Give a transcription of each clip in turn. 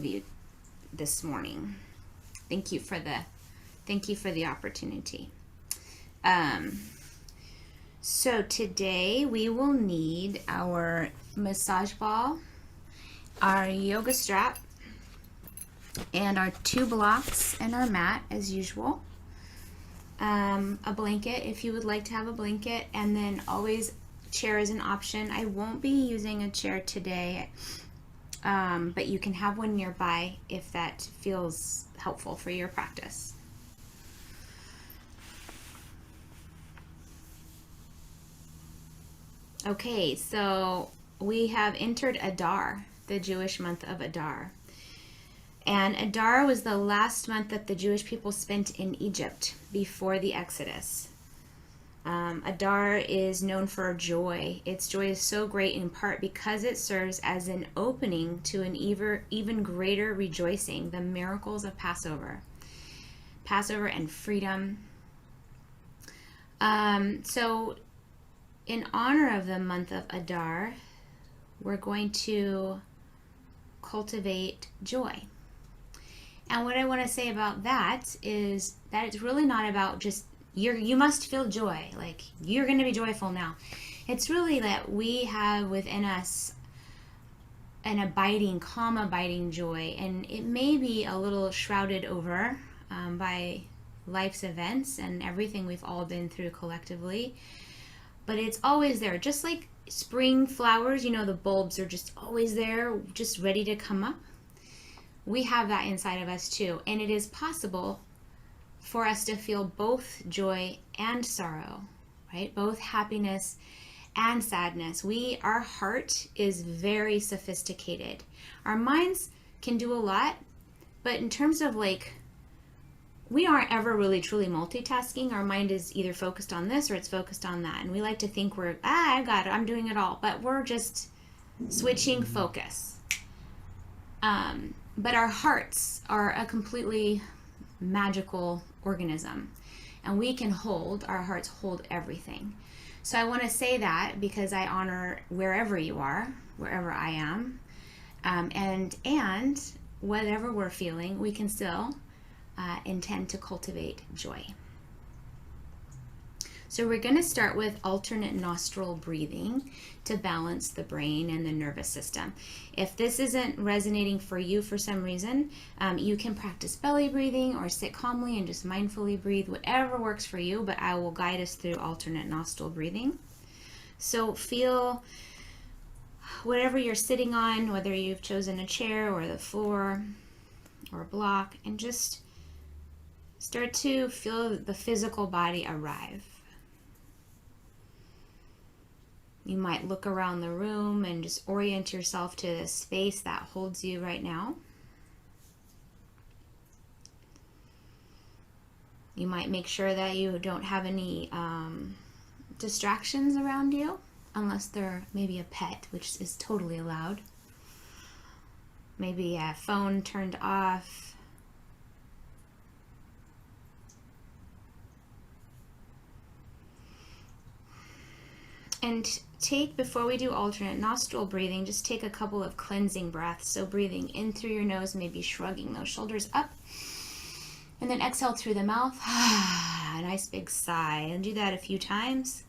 of you this morning. Thank you for the opportunity. So today we will need our massage ball, our yoga strap, and our 2 blocks and our mat as usual. A blanket if you would like to have a blanket, and then always chair is an option. I won't be using a chair today, but you can have one nearby if that feels helpful for your practice. Okay, so we have entered Adar, the Jewish month of Adar. And Adar was the last month that the Jewish people spent in Egypt before the Exodus. Adar is known for joy. Its joy is so great in part because it serves as an opening to an even greater rejoicing, the miracles of Passover and freedom. So in honor of the month of Adar, we're going to cultivate joy. And what I want to say about that is that it's really not about just you must feel joy, like you're going to be joyful now. It's really that we have within us an calm abiding joy, and it may be a little shrouded over by life's events and everything we've all been through collectively. But it's always there, just like spring flowers, the bulbs are just always there, just ready to come up. We have that inside of us too, and it is possible for us to feel both joy and sorrow, right? Both happiness and sadness. Our heart is very sophisticated. Our minds can do a lot, but in terms of we aren't ever really truly multitasking. Our mind is either focused on this or it's focused on that. And we like to think I got it, I'm doing it all. But we're just switching focus. But our hearts are a completely magical organism. And our hearts hold everything. So I want to say that because I honor wherever you are, wherever I am. And whatever we're feeling, we can still intend to cultivate joy. So we're going to start with alternate nostril breathing to balance the brain and the nervous system. If this isn't resonating for you for some reason, you can practice belly breathing or sit calmly and just mindfully breathe, whatever works for you, but I will guide us through alternate nostril breathing. So feel whatever you're sitting on, whether you've chosen a chair or the floor or a block, and just start to feel the physical body arrive. You might look around the room and just orient yourself to the space that holds you right now. You might make sure that you don't have any distractions around you, unless they're maybe a pet, which is totally allowed. Maybe a phone turned off. And before we do alternate nostril breathing, just take a couple of cleansing breaths. So breathing in through your nose, maybe shrugging those shoulders up. And then exhale through the mouth. A nice big sigh. And do that a few times.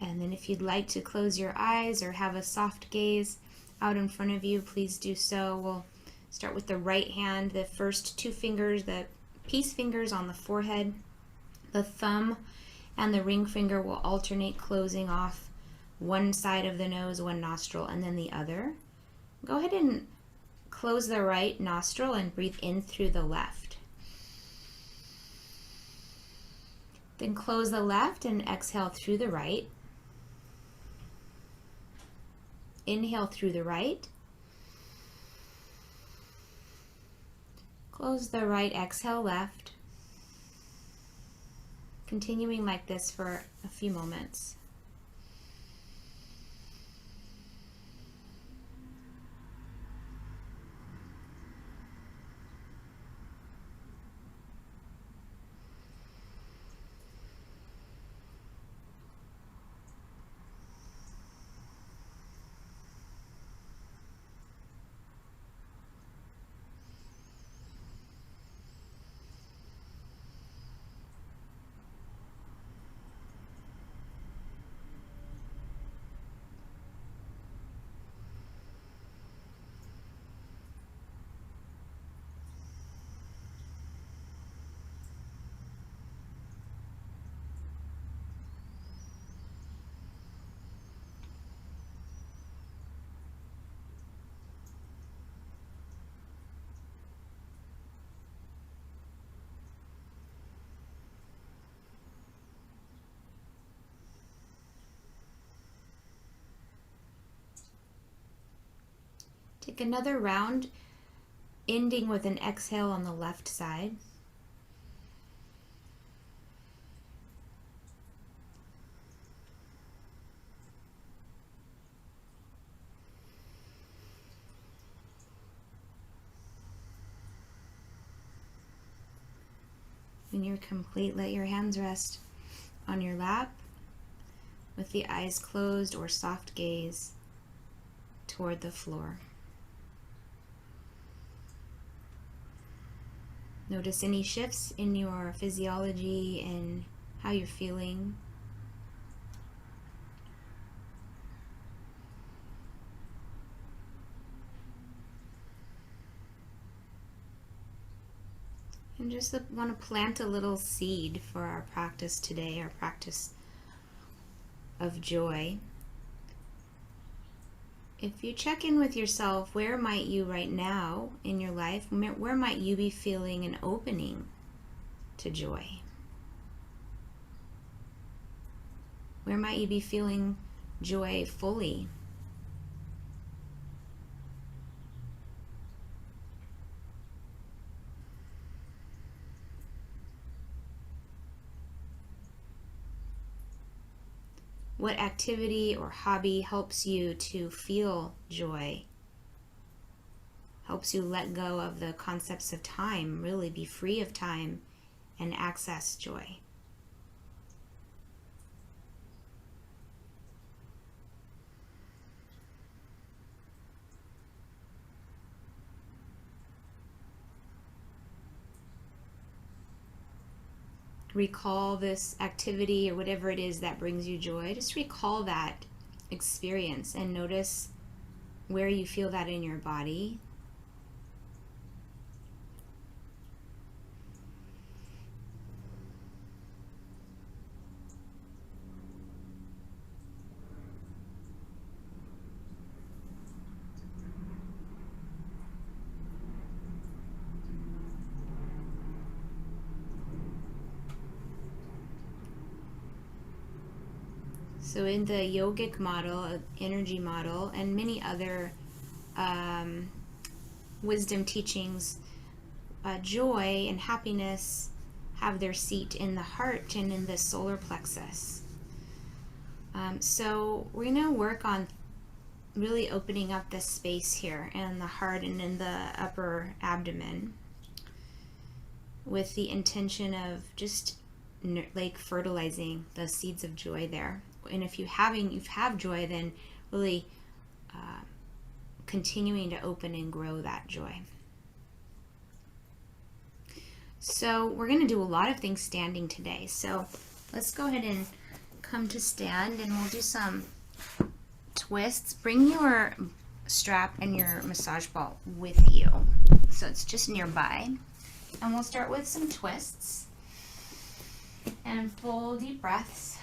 And then if you'd like to close your eyes or have a soft gaze out in front of you, please do so. We'll start with the right hand, the first 2 fingers, the peace fingers on the forehead. The thumb and the ring finger will alternate, closing off one side of the nose, one nostril, and then the other. Go ahead and close the right nostril and breathe in through the left. Then close the left and exhale through the right. Inhale through the right. Close the right, exhale left. Continuing like this for a few moments. Take another round, ending with an exhale on the left side. When you're complete, let your hands rest on your lap with the eyes closed or soft gaze toward the floor. Notice any shifts in your physiology and how you're feeling. And just want to plant a little seed for our practice today, our practice of joy. If you check in with yourself, where might you right now in your life, where might you be feeling an opening to joy? Where might you be feeling joy fully? What activity or hobby helps you to feel joy? Helps you let go of the concepts of time, really be free of time and access joy. Recall this activity or whatever it is that brings you joy. Just recall that experience and notice where you feel that in your body. So in the yogic model, energy model, and many other wisdom teachings, joy and happiness have their seat in the heart and in the solar plexus. So we're going to work on really opening up this space here in the heart and in the upper abdomen with the intention of just like fertilizing the seeds of joy there. And if you have joy, then really continuing to open and grow that joy. So we're going to do a lot of things standing today. So let's go ahead and come to stand, and we'll do some twists. Bring your strap and your massage ball with you, so it's just nearby. And we'll start with some twists and full deep breaths.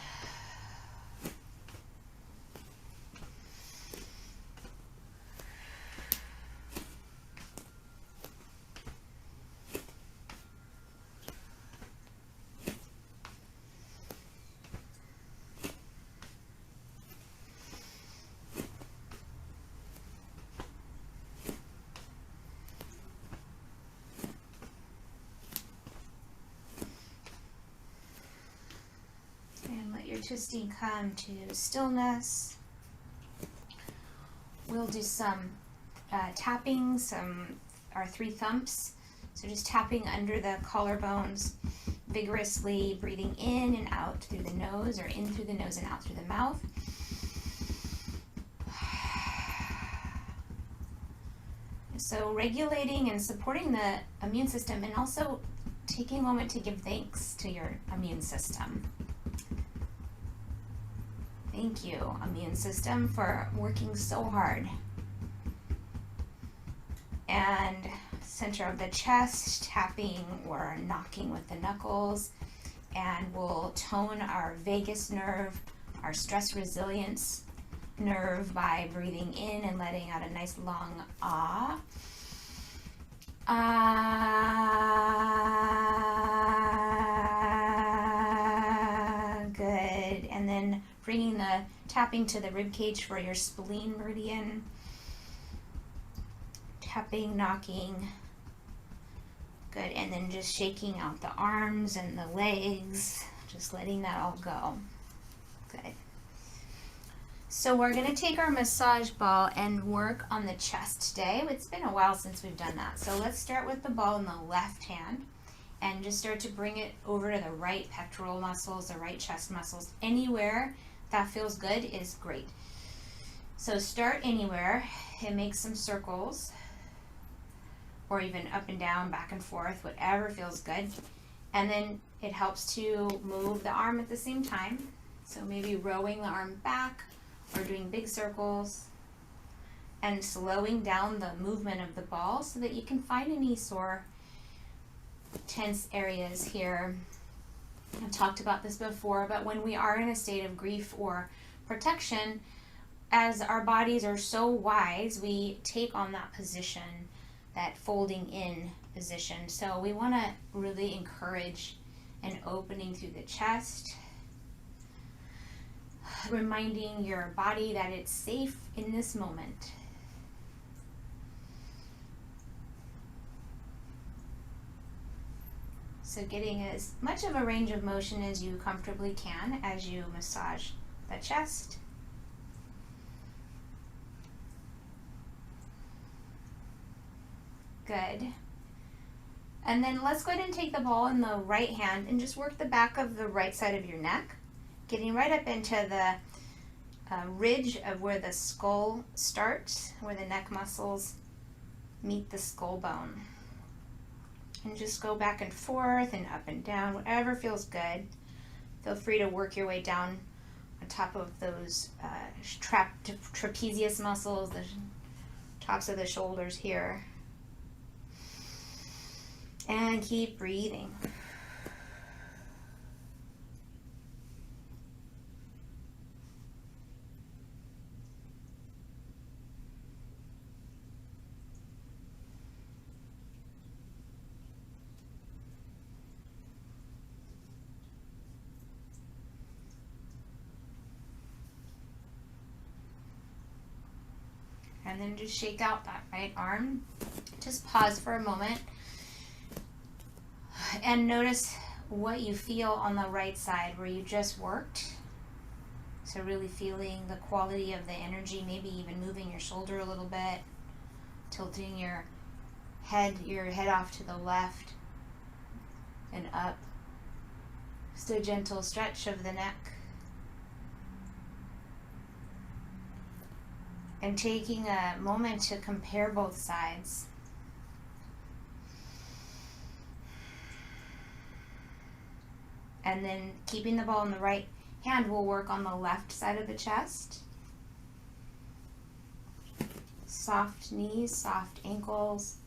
Twisting come to stillness. We'll do some tapping, our 3 thumps. So just tapping under the collarbones vigorously, breathing in and out through the nose, or in through the nose and out through the mouth. So regulating and supporting the immune system, and also taking a moment to give thanks to your immune system. Thank you, immune system, for working so hard. And center of the chest, tapping or knocking with the knuckles. And we'll tone our vagus nerve, our stress resilience nerve, by breathing in and letting out a nice long ah. Good. And then bringing the tapping to the rib cage for your spleen meridian. tapping, knocking. Good, and then just shaking out the arms and the legs, just letting that all go. Good. So we're going to take our massage ball and work on the chest today. It's been a while since we've done that. So let's start with the ball in the left hand and just start to bring it over to the right pectoral muscles, the right chest muscles. Anywhere that feels good is great. So start anywhere and make some circles, or even up and down, back and forth, whatever feels good. And then it helps to move the arm at the same time. So maybe rowing the arm back or doing big circles and slowing down the movement of the ball so that you can find any sore, tense areas here. I've talked about this before, but when we are in a state of grief or protection, as our bodies are so wise, we take on that position, that folding in position. So we want to really encourage an opening through the chest, reminding your body that it's safe in this moment. So getting as much of a range of motion as you comfortably can as you massage the chest. Good. And then let's go ahead and take the ball in the right hand and just work the back of the right side of your neck, getting right up into the ridge of where the skull starts, where the neck muscles meet the skull bone. And just go back and forth and up and down, whatever feels good. Feel free to work your way down on top of those trapezius muscles, the tops of the shoulders here. And keep breathing. And then just shake out that right arm. Just pause for a moment and notice what you feel on the right side where you just worked. So really feeling the quality of the energy, maybe even moving your shoulder a little bit, tilting your head off to the left and up. Just a gentle stretch of the neck. And taking a moment to compare both sides. And then keeping the ball in the right hand, we'll work on the left side of the chest. Soft knees, soft ankles.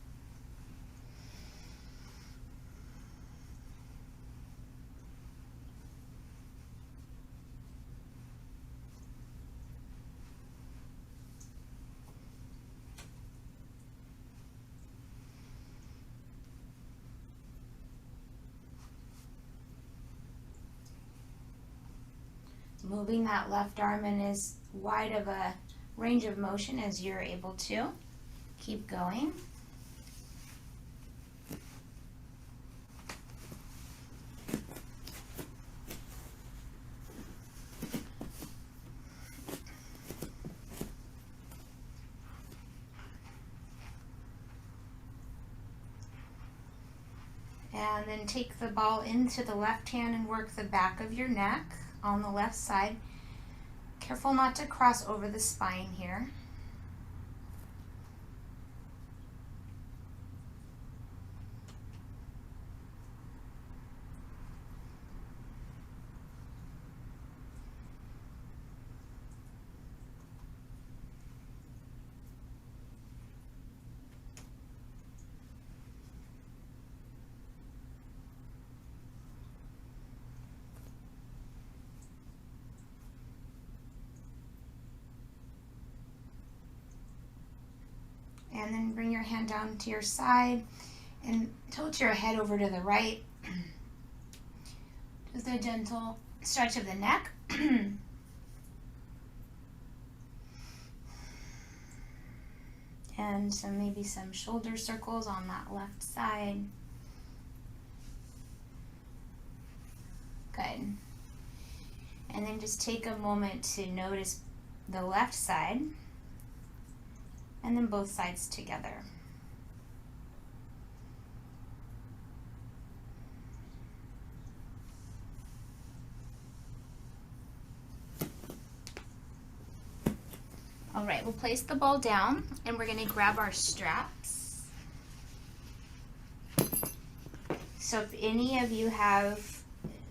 Moving that left arm in as wide of a range of motion as you're able to. Keep going. And then take the ball into the left hand and work the back of your neck on the left side. Careful not to cross over the spine here. And then bring your hand down to your side and tilt your head over to the right. Just a gentle stretch of the neck. And maybe some shoulder circles on that left side. Good. And then just take a moment to notice the left side and then both sides together. All right, we'll place the ball down and we're going to grab our straps. So if any of you have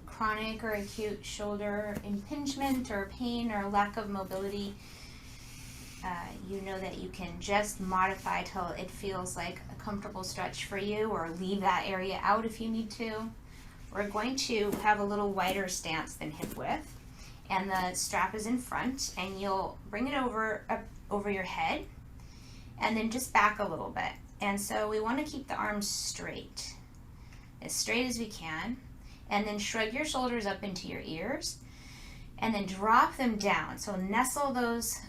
chronic or acute shoulder impingement or pain or lack of mobility, you know that you can just modify till it feels like a comfortable stretch for you, or leave that area out if you need to. We're going to have a little wider stance than hip width, and the strap is in front, and you'll bring it up over your head and then just back a little bit. And so we want to keep the arms straight as we can, and then shrug your shoulders up into your ears and then drop them down. So nestle those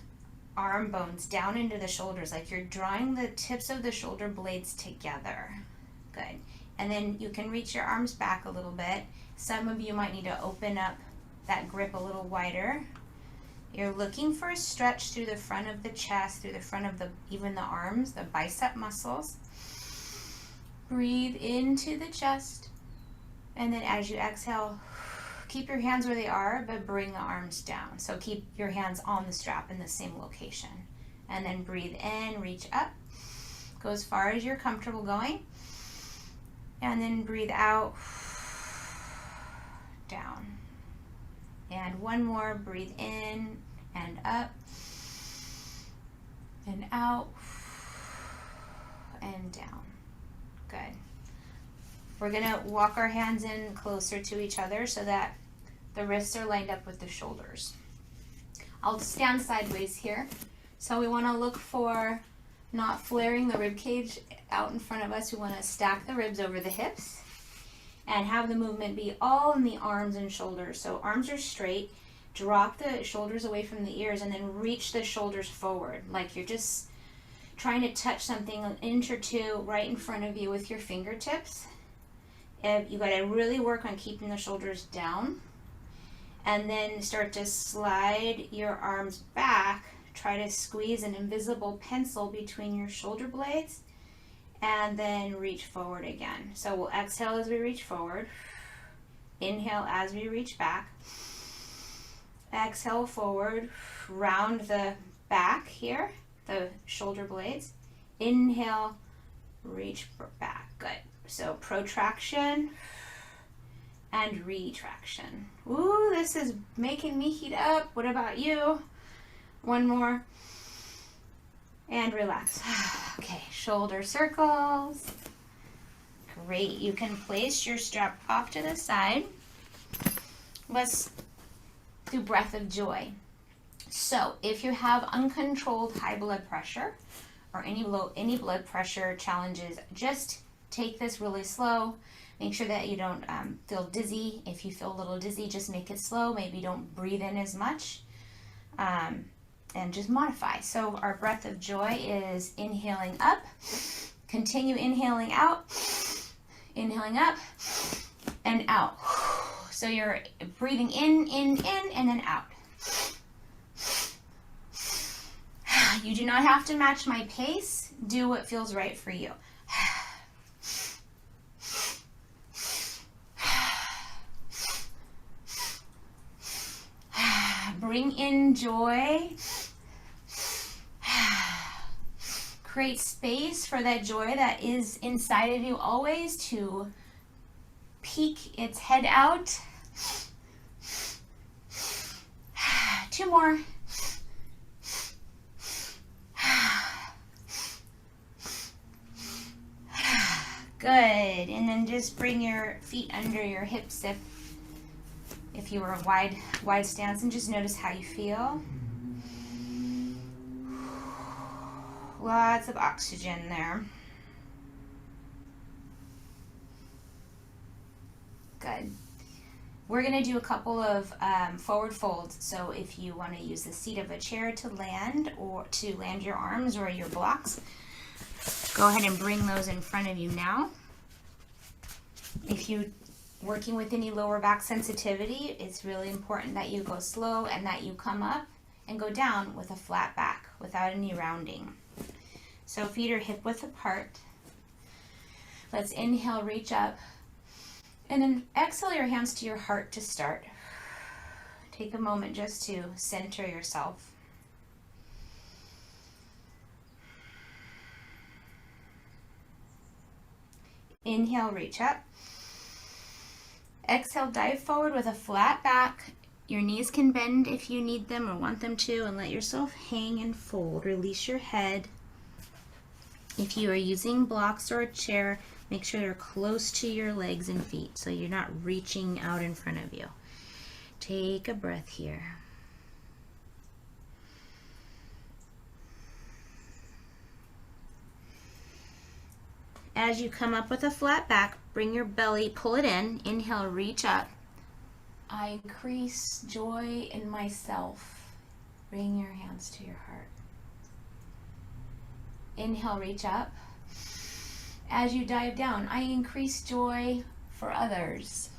arm bones down into the shoulders like you're drawing the tips of the shoulder blades together. Good. And then you can reach your arms back a little bit. Some of you might need to open up that grip a little wider. You're looking for a stretch through the front of the chest, through the front of even the arms, the bicep muscles. Breathe into the chest, and then as you exhale, keep your hands where they are, but bring the arms down. So keep your hands on the strap in the same location. And then breathe in, reach up, go as far as you're comfortable going. And then breathe out, down. And one more, breathe in and up, and out, and down. Good. We're gonna walk our hands in closer to each other so that the wrists are lined up with the shoulders. I'll stand sideways here. So we wanna look for not flaring the rib cage out in front of us. We wanna stack the ribs over the hips and have the movement be all in the arms and shoulders. So arms are straight, drop the shoulders away from the ears, and then reach the shoulders forward like you're just trying to touch something an inch or two right in front of you with your fingertips. You got to really work on keeping the shoulders down, and then start to slide your arms back. Try to squeeze an invisible pencil between your shoulder blades, and then reach forward again. So we'll exhale as we reach forward, inhale as we reach back, exhale forward, round the back here, the shoulder blades, inhale, reach back. Good. So protraction and retraction. Ooh, this is making me heat up. What about you? One more. And relax. Okay, shoulder circles. Great. You can place your strap off to the side. Let's do breath of joy. So if you have uncontrolled high blood pressure or any blood pressure challenges, just take this really slow. Make sure that you don't feel dizzy. If you feel a little dizzy, just make it slow. Maybe don't breathe in as much. And just modify. So our breath of joy is inhaling up. Continue inhaling out. Inhaling up and out. So you're breathing in, and then out. You do not have to match my pace. Do what feels right for you. Bring in joy. Create space for that joy that is inside of you always to peek its head out. 2 more. Good. And then just bring your feet under your hips if you were a wide stance, and just notice how you feel. Lots of oxygen there. Good. We're going to do a couple of forward folds. So if you want to use the seat of a chair to land, or to land your arms or your blocks, Go ahead and bring those in front of you now. If you're working with any lower back sensitivity, it's really important that you go slow and that you come up and go down with a flat back without any rounding. So feet are hip width apart. Let's inhale, reach up, and then exhale your hands to your heart to start. Take a moment just to center yourself. Inhale, reach up. Exhale, dive forward with a flat back. Your knees can bend if you need them or want them to, and let yourself hang and fold. Release your head. If you are using blocks or a chair, make sure they're close to your legs and feet so you're not reaching out in front of you. Take a breath here. As you come up with a flat back, bring your belly, pull it in. Inhale, reach up. I increase joy in myself. Bring your hands to your heart. Inhale, reach up. As you dive down, I increase joy for others.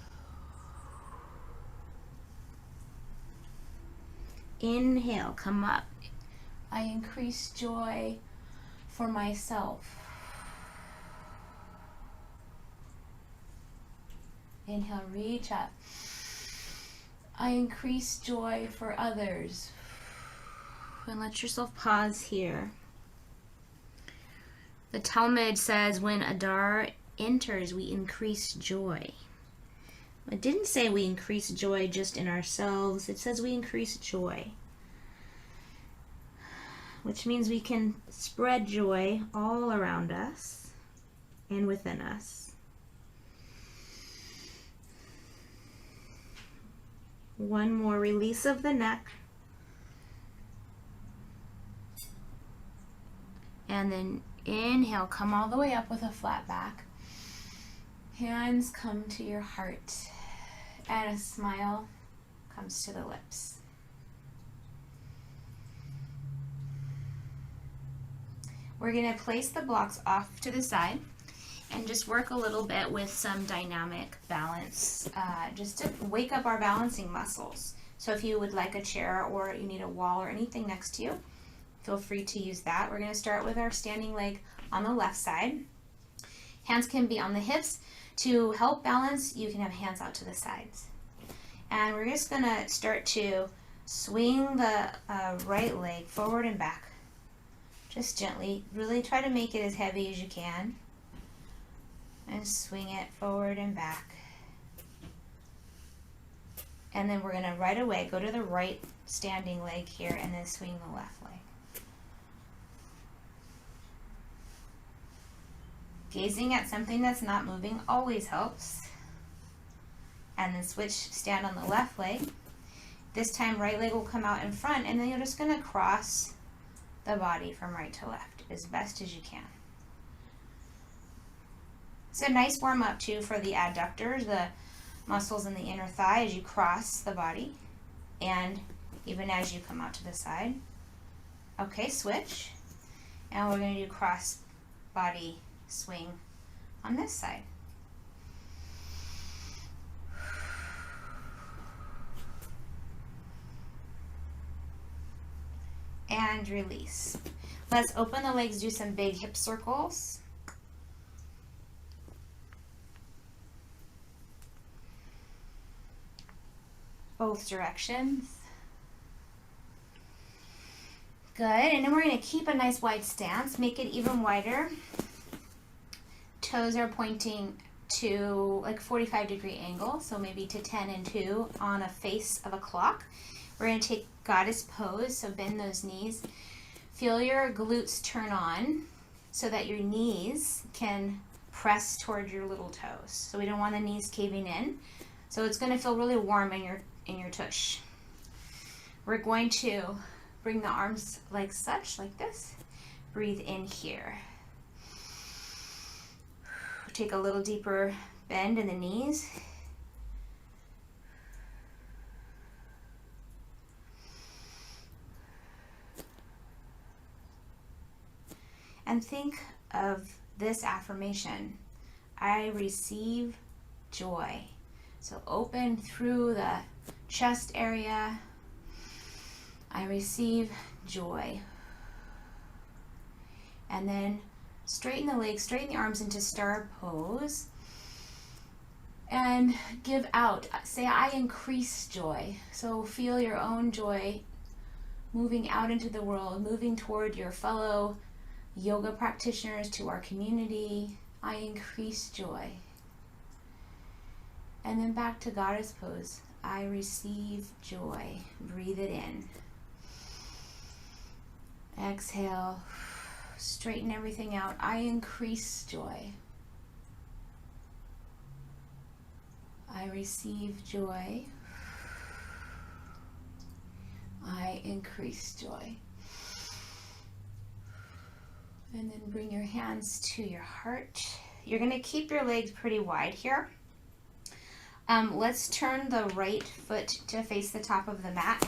Inhale, come up. I increase joy for myself. Inhale, reach up. I increase joy for others. And let yourself pause here. The Talmud says when Adar enters, we increase joy. It didn't say we increase joy just in ourselves. It says we increase joy, which means we can spread joy all around us and within us. One more release of the neck. And then inhale, come all the way up with a flat back. Hands come to your heart. And a smile comes to the lips. We're going to place the blocks off to the side and just work a little bit with some dynamic balance, just to wake up our balancing muscles. So if you would like a chair or you need a wall or anything next to you, feel free to use that. We're going to start with our standing leg on the left side. Hands can be on the hips. To help balance, you can have hands out to the sides. And we're just going to start to swing the right leg forward and back. Just gently. Really try to make it as heavy as you can. And swing it forward and back. And then we're going to right away go to the right standing leg here and then swing the left leg. Gazing at something that's not moving always helps. And then switch, stand on the left leg. This time right leg will come out in front, and then you're just going to cross the body from right to left as best as you can. It's a nice warm up too for the adductors, the muscles in the inner thigh as you cross the body and even as you come out to the side. Okay, switch. And we're going to do cross body swing on this side. And release. Let's open the legs, do some big hip circles. Both directions. Good, and then we're going to keep a nice wide stance, make it even wider. Toes are pointing to like 45-degree angle, so maybe to 10 and 2 on a face of a clock. We're going to take goddess pose, so bend those knees. Feel your glutes turn on so that your knees can press toward your little toes. So we don't want the knees caving in. So it's going to feel really warm in your tush. We're going to bring the arms like such, like this. Breathe in here. Take a little deeper bend in the knees. And think of this affirmation. I receive joy. So open through the chest area. I receive joy. And then straighten the legs, straighten the arms into star pose. And give out. Say, I increase joy. So feel your own joy moving out into the world, moving toward your fellow yoga practitioners, to our community. I increase joy. And then back to goddess pose. I receive joy. Breathe it in. Exhale. Straighten everything out. I increase joy. I receive joy. I increase joy. And then bring your hands to your heart. You're going to keep your legs pretty wide here. Let's turn the right foot to face the top of the mat.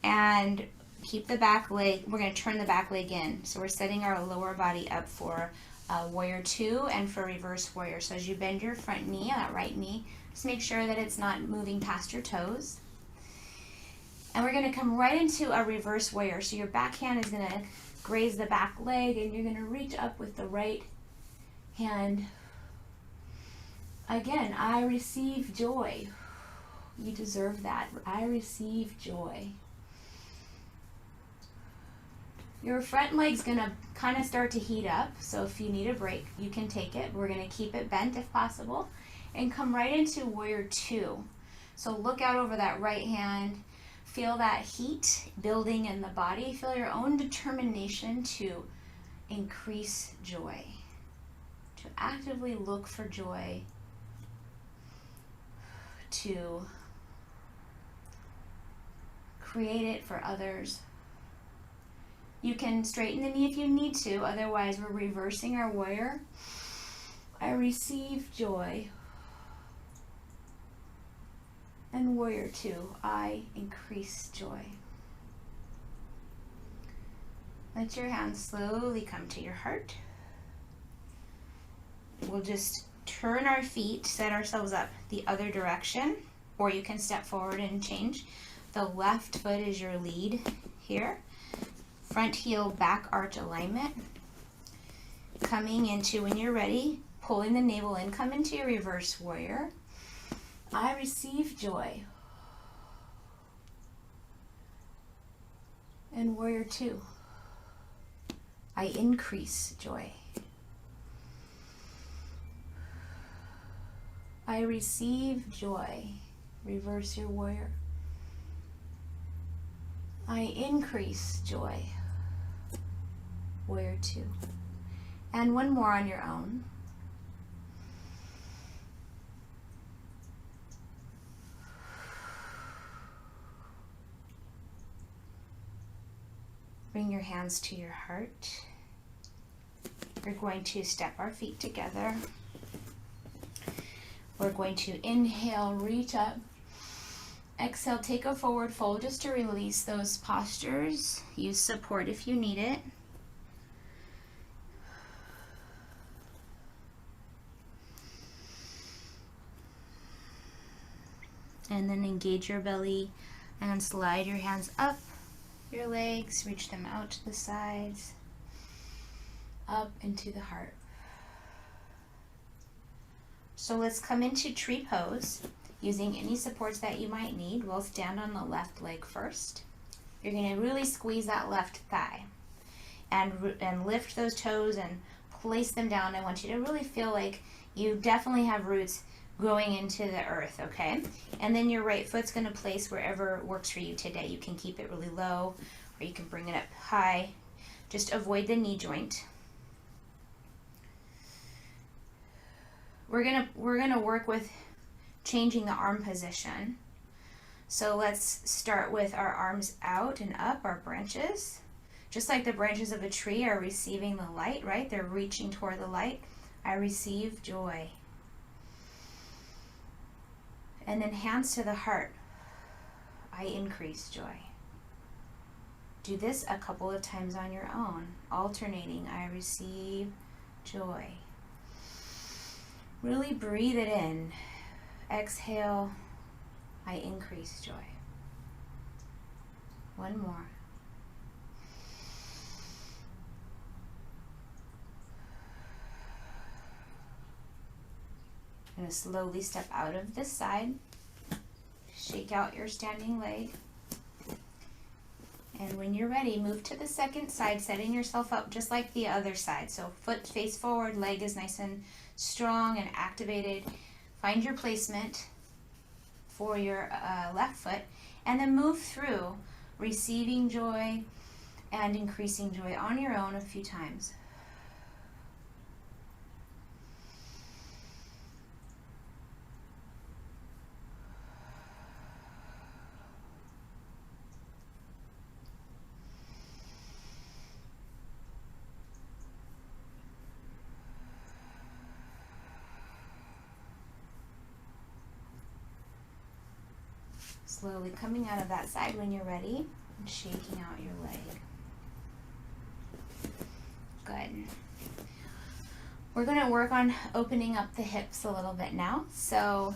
And keep the back leg, we're going to turn the back leg in. So we're setting our lower body up for warrior 2 and for reverse warrior. So as you bend your front knee, that right knee, just make sure that it's not moving past your toes. And we're going to come right into a reverse warrior. So your back hand is going to graze the back leg, and you're going to reach up with the right hand. Again, I receive joy. You deserve that. I receive joy. Your front leg's going to kind of start to heat up, so if you need a break, you can take it. We're going to keep it bent if possible, and come right into warrior 2. So look out over that right hand. Feel that heat building in the body. Feel your own determination to increase joy, to actively look for joy, to create it for others. You can straighten the knee if you need to, otherwise we're reversing our warrior. I receive joy. And warrior 2, I increase joy. Let your hands slowly come to your heart. We'll just turn our feet, set ourselves up the other direction, or you can step forward and change. The left foot is your lead here. Front heel, back arch alignment. Coming into, when you're ready, pulling the navel in, come into your reverse warrior. I receive joy. And warrior 2, I increase joy. I receive joy. Reverse your warrior. I increase joy. Warrior 2. And one more on your own. Bring your hands to your heart. We're going to step our feet together. We're going to inhale, reach up. Exhale, take a forward fold just to release those postures. Use support if you need it. And then engage your belly and slide your hands up your legs, reach them out to the sides, up into the heart. So let's come into tree pose. Using any supports that you might need, we'll stand on the left leg first. You're going to really squeeze that left thigh and lift those toes and place them down. I want you to really feel like you definitely have roots growing into the earth, okay? And then your right foot's going to place wherever works for you today. You can keep it really low, or you can bring it up high. Just avoid the knee joint. We're gonna work with changing the arm position. So let's start with our arms out and up, our branches. Just like the branches of a tree are receiving the light, right? They're reaching toward the light. I receive joy. And then hands to the heart. I increase joy. Do this a couple of times on your own, alternating. I receive joy. Really breathe it in. Exhale, I increase joy. One more. I'm going to slowly step out of this side. Shake out your standing leg. And when you're ready, move to the second side, setting yourself up just like the other side. So foot face forward, leg is nice and strong and activated. Find your placement for your left foot, and then move through receiving joy and increasing joy on your own a few times. Slowly coming out of that side when you're ready and shaking out your leg. Good. We're going to work on opening up the hips a little bit now. So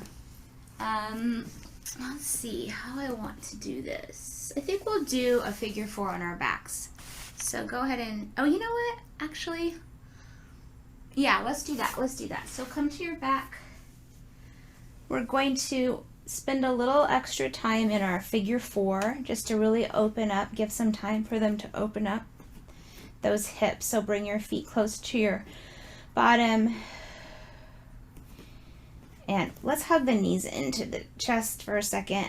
let's see how I want to do this. I think we'll do a figure 4 on our backs. So go ahead and, oh, you know what? Actually, yeah, let's do that. Let's do that. So come to your back. We're going to spend a little extra time in our figure 4 just to really open up, give some time for them to open up those hips. So bring your feet close to your bottom, and let's hug the knees into the chest for a second.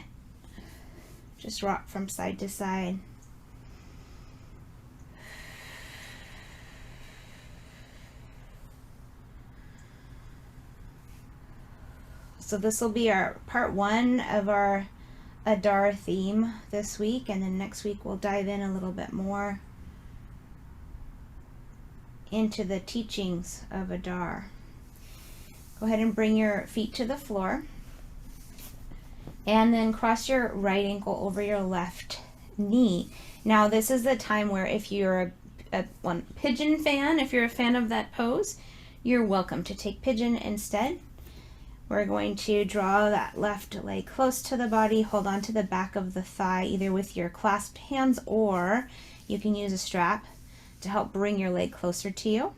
Just rock from side to side. So this will be our part 1 of our Adar theme this week, and then next week we'll dive in a little bit more into the teachings of Adar. Go ahead and bring your feet to the floor, and then cross your right ankle over your left knee. Now this is the time where if you're a pigeon fan, if you're a fan of that pose, you're welcome to take pigeon instead. We're going to draw that left leg close to the body, hold on to the back of the thigh, either with your clasped hands, or you can use a strap to help bring your leg closer to you.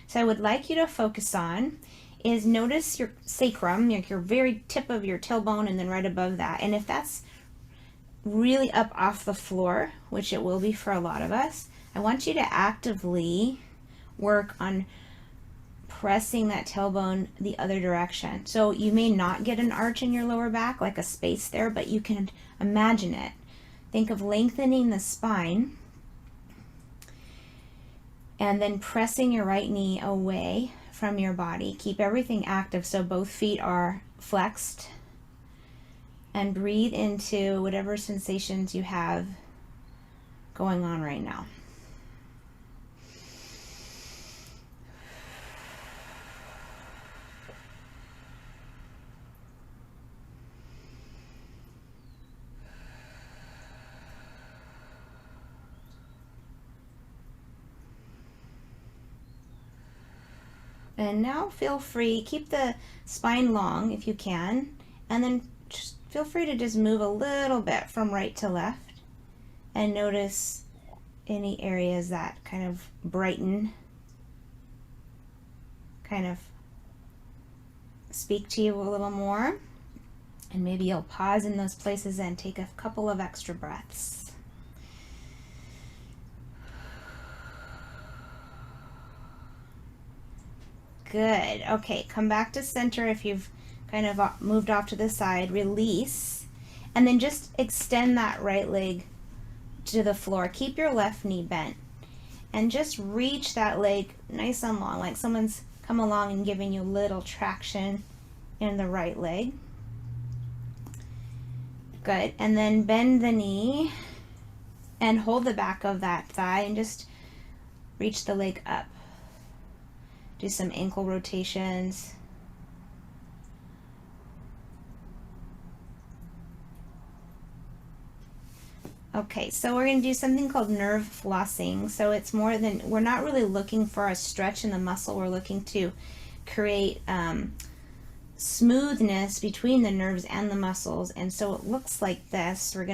So I would like you to focus on is notice your sacrum, your very tip of your tailbone, and then right above that. And if that's really up off the floor, which it will be for a lot of us, I want you to actively work on pressing that tailbone the other direction. So you may not get an arch in your lower back, like a space there, but you can imagine it. Think of lengthening the spine and then pressing your right knee away from your body. Keep everything active so both feet are flexed, and breathe into whatever sensations you have going on right now. And now feel free, keep the spine long if you can, and then just feel free to just move a little bit from right to left and notice any areas that kind of brighten, kind of speak to you a little more. And maybe you'll pause in those places and take a couple of extra breaths. Good. Okay, come back to center if you've kind of moved off to the side. Release, and then just extend that right leg to the floor. Keep your left knee bent, and just reach that leg nice and long, like someone's come along and giving you a little traction in the right leg. Good. And then bend the knee and hold the back of that thigh and just reach the leg up. Do some ankle rotations. Okay, so we're going to do something called nerve flossing. So it's more than, we're not really looking for a stretch in the muscle. We're looking to create smoothness between the nerves and the muscles. And so it looks like this. We're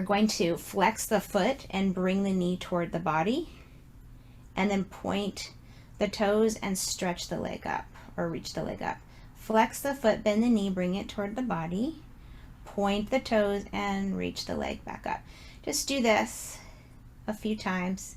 going to flex the foot and bring the knee toward the body, and then point the toes and stretch the leg up or reach the leg up. Flex the foot, bend the knee, bring it toward the body, point the toes and reach the leg back up. Just do this a few times.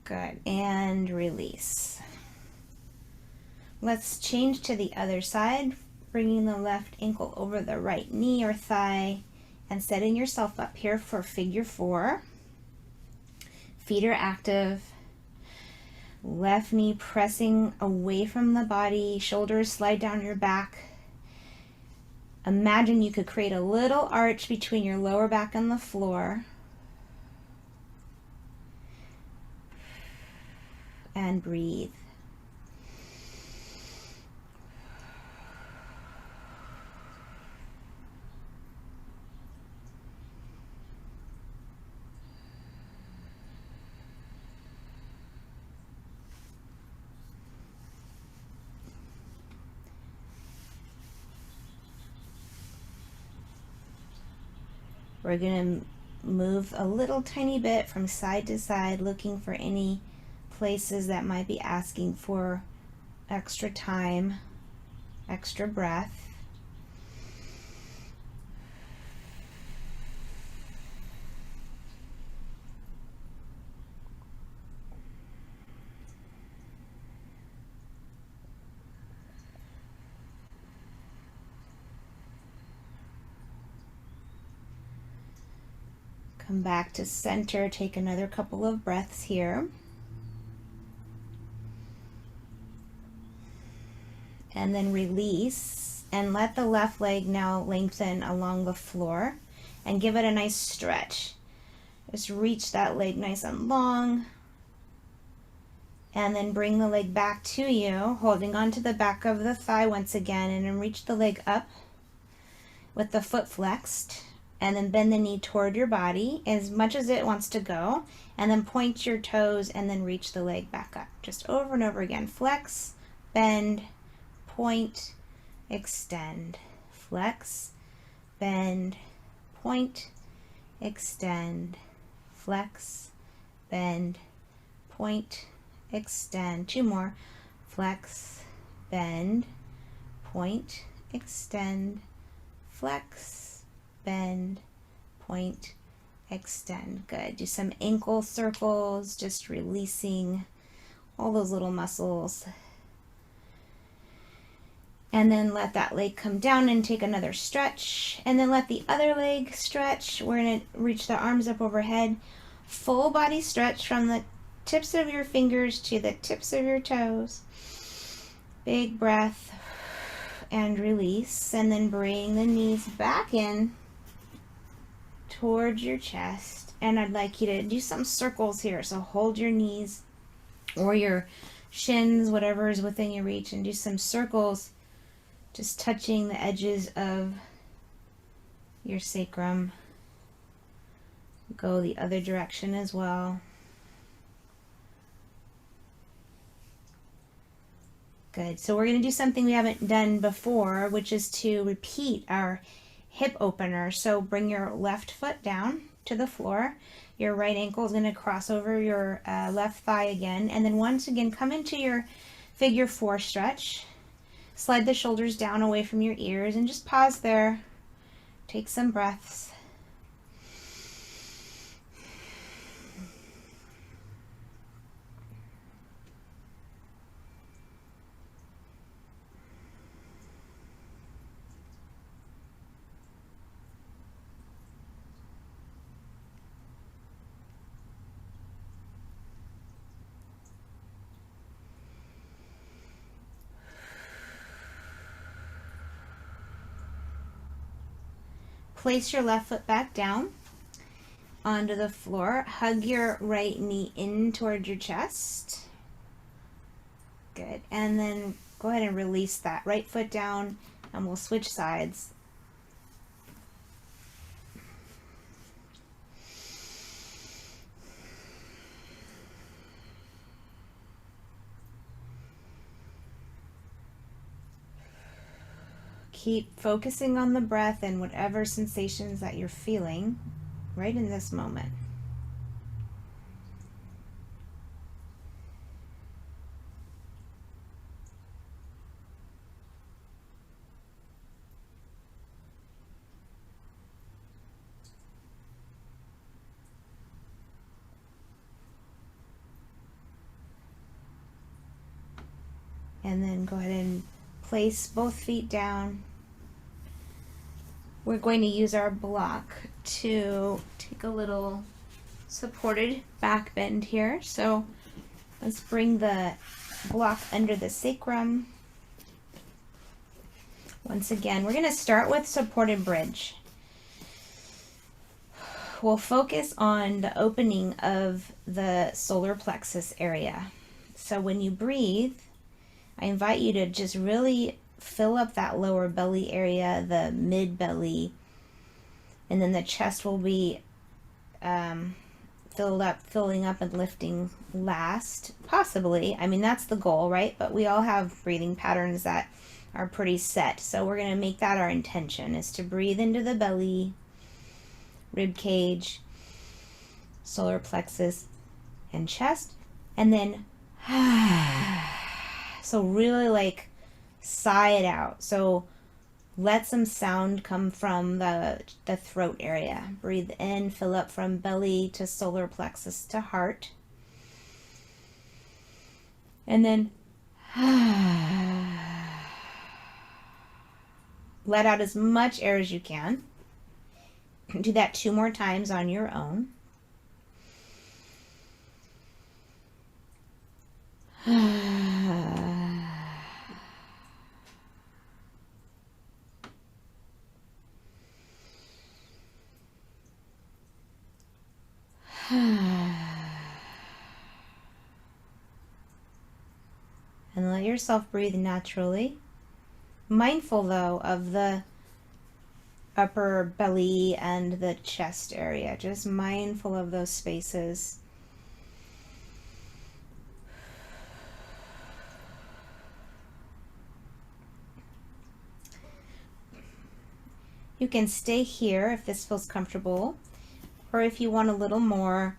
Good, and release. Let's change to the other side, bringing the left ankle over the right knee or thigh and setting yourself up here for figure 4. Feet are active. Left knee pressing away from the body, shoulders slide down your back. Imagine you could create a little arch between your lower back and the floor. And breathe. We're going to move a little tiny bit from side to side, looking for any places that might be asking for extra time, extra breath. Come back to center, take another couple of breaths here. And then release and let the left leg now lengthen along the floor and give it a nice stretch. Just reach that leg nice and long and then bring the leg back to you, holding on to the back of the thigh once again, and then reach the leg up with the foot flexed, and then bend the knee toward your body as much as it wants to go, and then point your toes and then reach the leg back up. Just over and over again. Flex, bend, point, extend. Flex, bend, point, extend. Flex, bend, point, extend. 2 more. Flex, bend, point, extend. Flex, bend, point, extend. Good. Do some ankle circles, just releasing all those little muscles. And then let that leg come down and take another stretch. And then let the other leg stretch. We're going to reach the arms up overhead. Full body stretch from the tips of your fingers to the tips of your toes. Big breath and release. And then bring the knees back in towards your chest. And I'd like you to do some circles here. So hold your knees or your shins, whatever is within your reach, and do some circles, just touching the edges of your sacrum. Go the other direction as well. Good. So we're going to do something we haven't done before, which is to repeat our hip opener. So bring your left foot down to the floor. Your right ankle is going to cross over your left thigh again. And then once again, come into your figure 4 stretch. Slide the shoulders down away from your ears and just pause there. Take some breaths. Place your left foot back down onto the floor. Hug your right knee in toward your chest. Good. And then go ahead and release that right foot down, and we'll switch sides. Keep focusing on the breath and whatever sensations that you're feeling right in this moment. And then go ahead and place both feet down. We're going to use our block to take a little supported back bend here. So let's bring the block under the sacrum. Once again, we're going to start with supported bridge. We'll focus on the opening of the solar plexus area. So when you breathe, I invite you to just really fill up that lower belly area, the mid belly, and then the chest will be filling up and lifting last, possibly. I mean, that's the goal, right? But we all have breathing patterns that are pretty set. So we're going to make that our intention, is to breathe into the belly, rib cage, solar plexus, and chest, and then so really like sigh it out. So let some sound come from the throat area. Breathe in, fill up from belly to solar plexus to heart. And then let out as much air as you can. Do that 2 more times on your own. And let yourself breathe naturally. Mindful though of the upper belly and the chest area. Just mindful of those spaces. You can stay here if this feels comfortable, or if you want a little more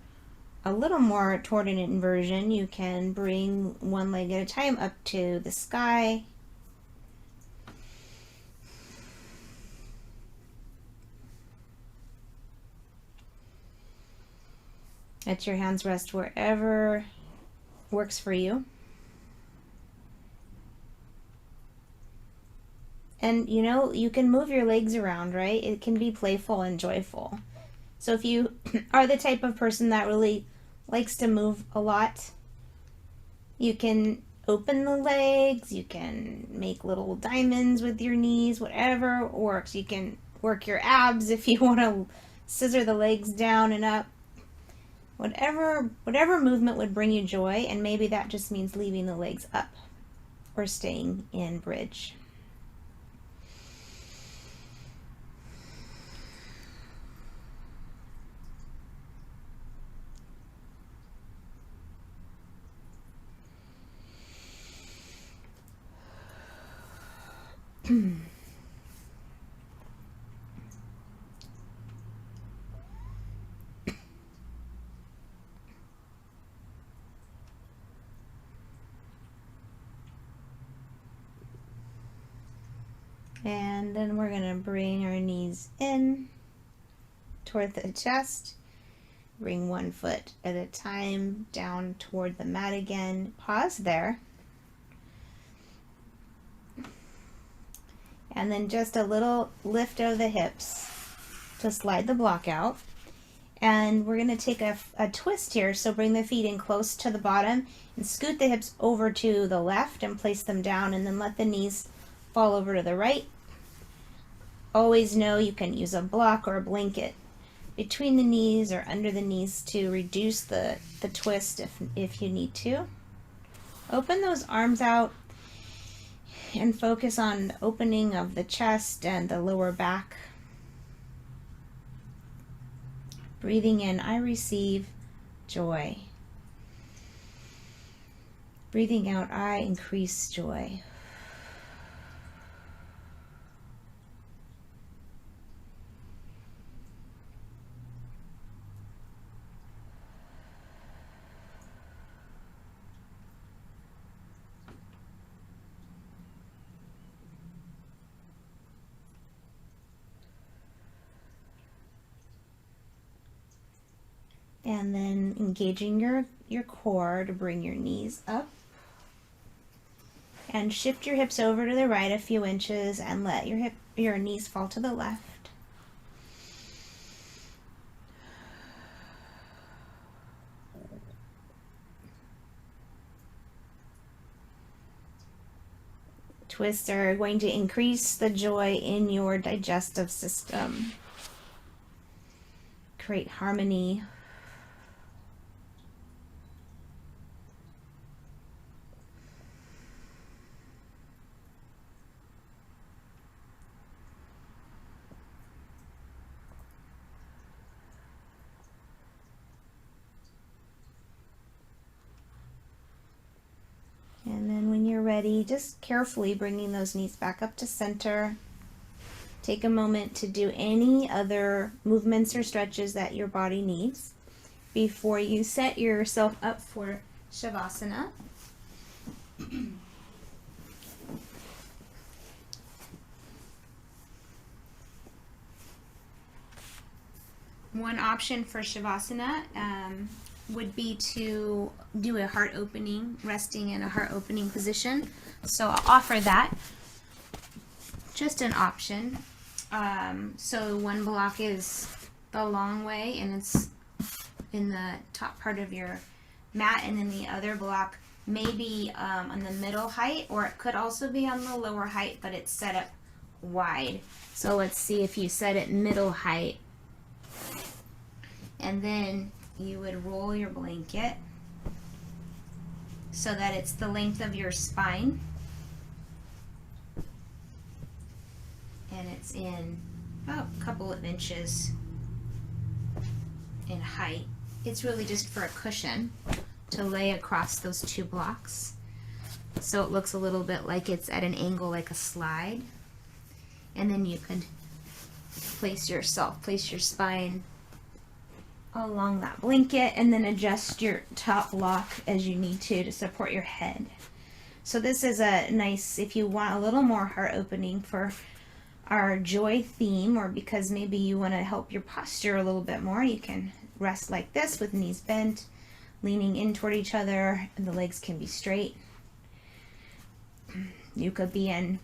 toward an inversion, you can bring one leg at a time up to the sky. Let your hands rest wherever works for you. And you know, you can move your legs around, right? It can be playful and joyful. So if you are the type of person that really likes to move a lot, you can open the legs, you can make little diamonds with your knees, whatever works. You can work your abs if you want to scissor the legs down and up. Whatever movement would bring you joy, and maybe that just means leaving the legs up or staying in bridge. And then we're going to bring our knees in toward the chest. Bring one foot at a time down toward the mat again. Pause there. And then just a little lift of the hips to slide the block out. And we're going to take a twist here. So bring the feet in close to the bottom and scoot the hips over to the left and place them down, and then let the knees fall over to the right. Always know you can use a block or a blanket between the knees or under the knees to reduce the twist if you need to. Open those arms out and focus on the opening of the chest and the lower back. Breathing in, I receive joy. Breathing out, I increase joy. And then engaging your core to bring your knees up. And shift your hips over to the right a few inches and let your knees fall to the left. Twists are going to increase the joy in your digestive system. Create harmony. And then when you're ready, just carefully bringing those knees back up to center. Take a moment to do any other movements or stretches that your body needs before you set yourself up for Shavasana. One option for Shavasana would be to do a heart opening, resting in a heart opening position. So I'll offer that. Just an option. So one block is the long way and it's in the top part of your mat, and then the other block may be on the middle height, or it could also be on the lower height, but it's set up wide. So let's see if you set it middle height, and then you would roll your blanket so that it's the length of your spine, and it's in about a couple of inches in height. It's really just for a cushion to lay across those two blocks, so it looks a little bit like it's at an angle, like a slide. And then you could place your spine along that blanket, and then adjust your top block as you need to support your head. So this is a nice, if you want a little more heart opening for our joy theme, or because maybe you want to help your posture a little bit more, you can rest like this with knees bent, leaning in toward each other, and the legs can be straight. You could be in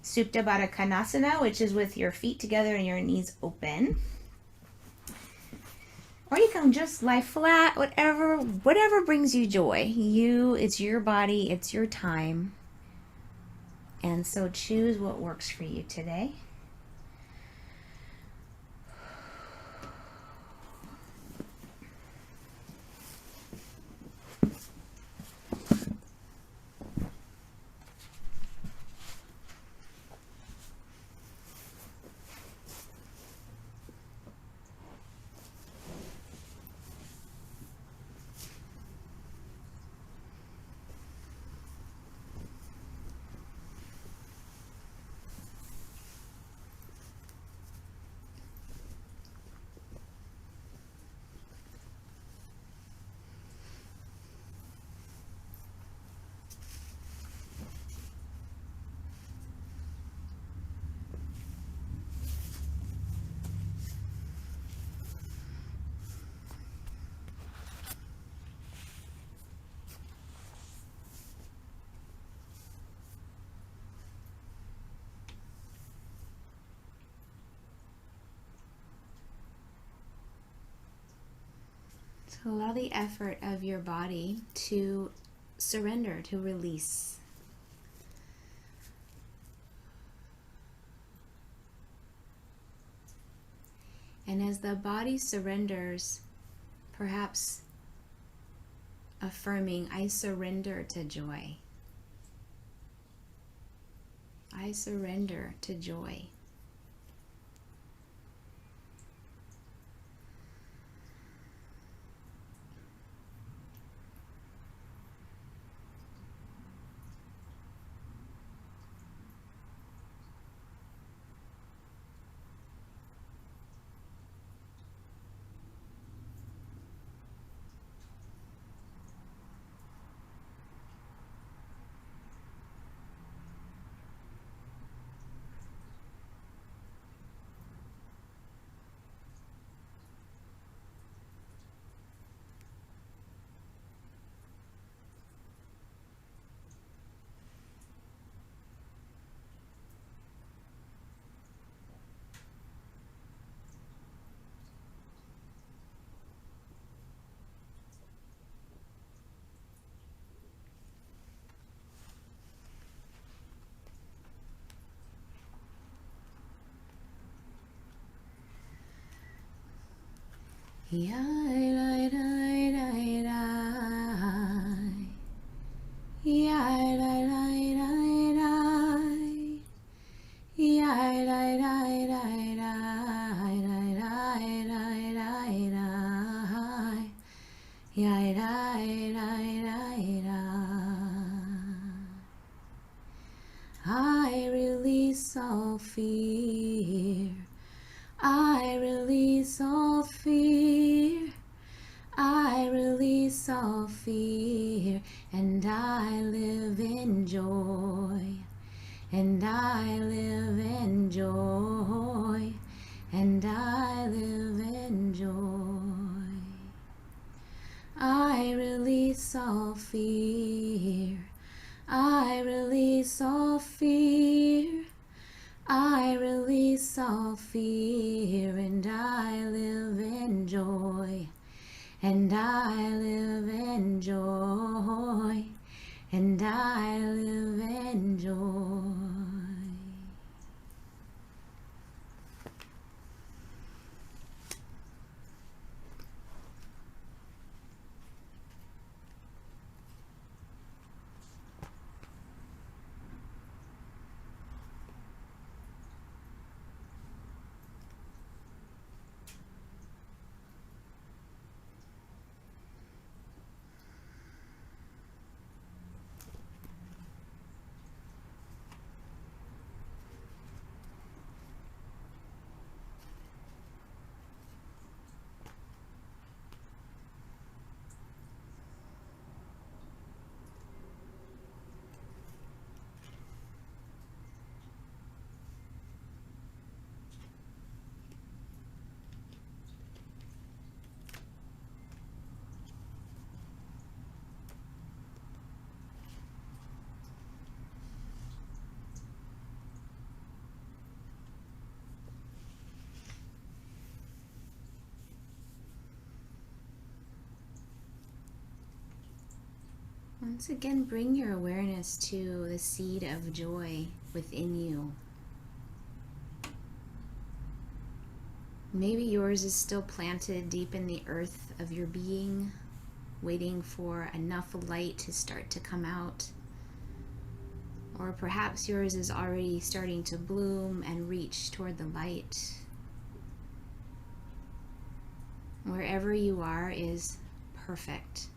Supta Baddha Konasana, which is with your feet together and your knees open. Or you can just lie flat, whatever brings you joy. It's your body, it's your time. And so choose what works for you today. So allow the effort of your body to surrender, to release. And as the body surrenders, perhaps affirming, I surrender to joy. I surrender to joy. I release all fear. I release all fear. I release all fear, and I live in joy. And I live in joy. And I live in joy. I release all fear. I release all fear. I release all fear, and I live in joy. And I live in joy. And I live in joy. Once again, bring your awareness to the seed of joy within you. Maybe yours is still planted deep in the earth of your being, waiting for enough light to start to come out. Or perhaps yours is already starting to bloom and reach toward the light. Wherever you are is perfect.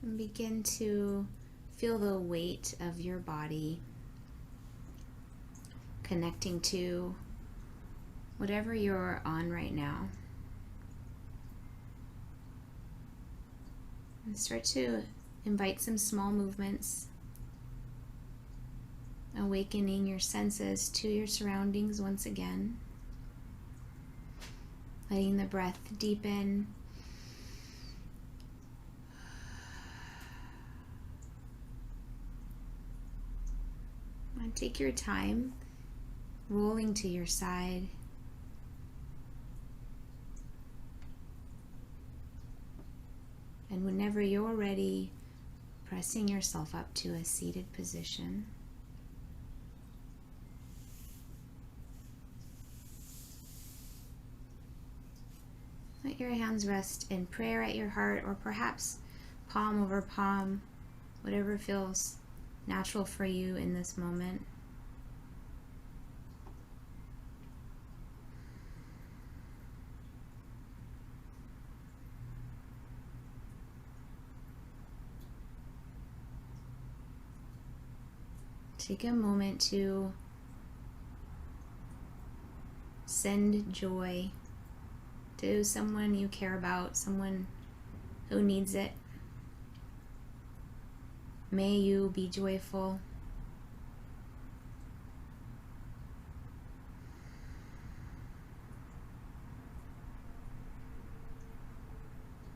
And begin to feel the weight of your body connecting to whatever you're on right now. And start to invite some small movements. Awakening your senses to your surroundings once again. Letting the breath deepen. And take your time, rolling to your side. And whenever you're ready, pressing yourself up to a seated position. Let your hands rest in prayer at your heart, or perhaps palm over palm, whatever feels natural for you in this moment. Take a moment to send joy to someone you care about, someone who needs it. May you be joyful.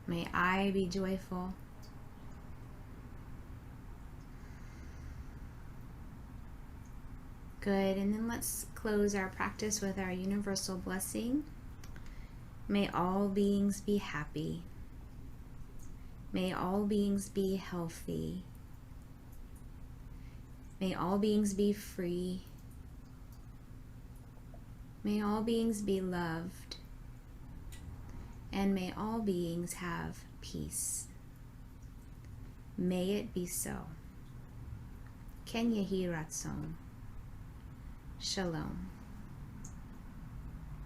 May I be joyful. Good, and then let's close our practice with our universal blessing. May all beings be happy. May all beings be healthy. May all beings be free. May all beings be loved. And may all beings have peace. May it be so. Ken Yehi Ratzon. Shalom.